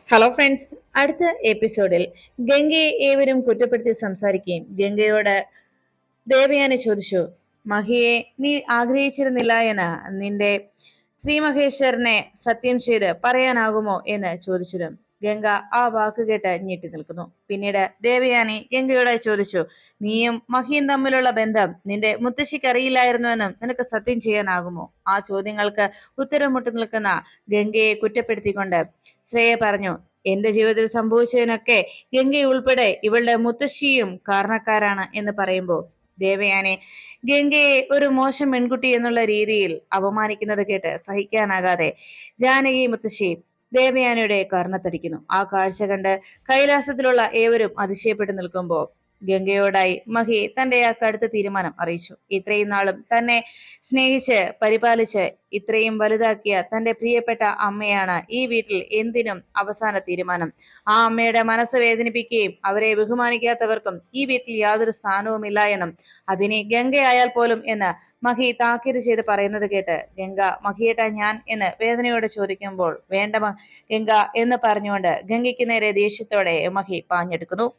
Hello friends, അടുത്ത എപ്പിസോഡിൽ ഗംഗയെ ഏവരും കുറ്റപ്പെടുത്തി സംസാരിക്കുകയും ഗംഗയോട് ദേവയാനി ചോദിച്ചു, മഹിയെ നീ ആഗ്രഹിച്ചിരുന്നില്ല എന്ന് നിന്റെ ശ്രീ മഹേശ്വരനെ സത്യം ചെയ്ത് പറയാനാകുമോ എന്ന് ചോദിച്ചതും ഗംഗ ആ വാക്ക് കേട്ട് ഞെട്ടി നിൽക്കുന്നു. പിന്നീട് ദേവയാനി ഗംഗയോട് ചോദിച്ചു, നീയും മഹിയും തമ്മിലുള്ള ബന്ധം നിന്റെ മുത്തശ്ശിക്ക് അറിയില്ലായിരുന്നുവെന്നും നിനക്ക് സത്യം ചെയ്യാനാകുമോ? ആ ചോദ്യങ്ങൾക്ക് ഉത്തരം മുട്ടി നിൽക്കുന്ന ഗംഗയെ കുറ്റപ്പെടുത്തിക്കൊണ്ട് ശ്രേയ പറഞ്ഞു, എന്റെ ജീവിതത്തിൽ സംഭവിച്ചതിനൊക്കെ ഗംഗ ഉൾപ്പെടെ ഇവളുടെ മുത്തശ്ശിയും കാരണക്കാരാണ് എന്ന് പറയുമ്പോൾ ദേവയാനി ഗംഗയെ ഒരു മോശം പെൺകുട്ടി എന്നുള്ള രീതിയിൽ അപമാനിക്കുന്നത് കേട്ട് സഹിക്കാനാകാതെ ജാനകി മുത്തശ്ശി ദേവയാനിയുടെ കർണത്തടിക്കുന്നു. ആ കാഴ്ച കണ്ട് കൈലാസത്തിലുള്ള ഏവരും അതിശയപ്പെട്ടു നിൽക്കുമ്പോൾ ഗംഗയോടായി മഹി തന്റെ ആ കടുത്ത തീരുമാനം അറിയിച്ചു. ഇത്രയും നാളും തന്നെ സ്നേഹിച്ച് പരിപാലിച്ച് ഇത്രയും വലുതാക്കിയ തന്റെ പ്രിയപ്പെട്ട അമ്മയാണ് ഈ വീട്ടിൽ എന്തിനും അവസാന തീരുമാനം. ആ അമ്മയുടെ മനസ്സ് വേദനിപ്പിക്കുകയും അവരെ ബഹുമാനിക്കാത്തവർക്കും ഈ വീട്ടിൽ യാതൊരു സ്ഥാനവുമില്ല എന്നും അതിനെ ഗംഗയായാൽ പോലും എന്ന് മഹി താക്കീത് ചെയ്ത് പറയുന്നത് കേട്ട് ഗംഗ, മഹിയേട്ട ഞാൻ എന്ന് വേദനയോടെ ചോദിക്കുമ്പോൾ വേണ്ട ഗംഗ എന്ന് പറഞ്ഞുകൊണ്ട് ഗംഗയ്ക്ക് നേരെ ദേഷ്യത്തോടെ മഹി പാഞ്ഞെടുക്കുന്നു.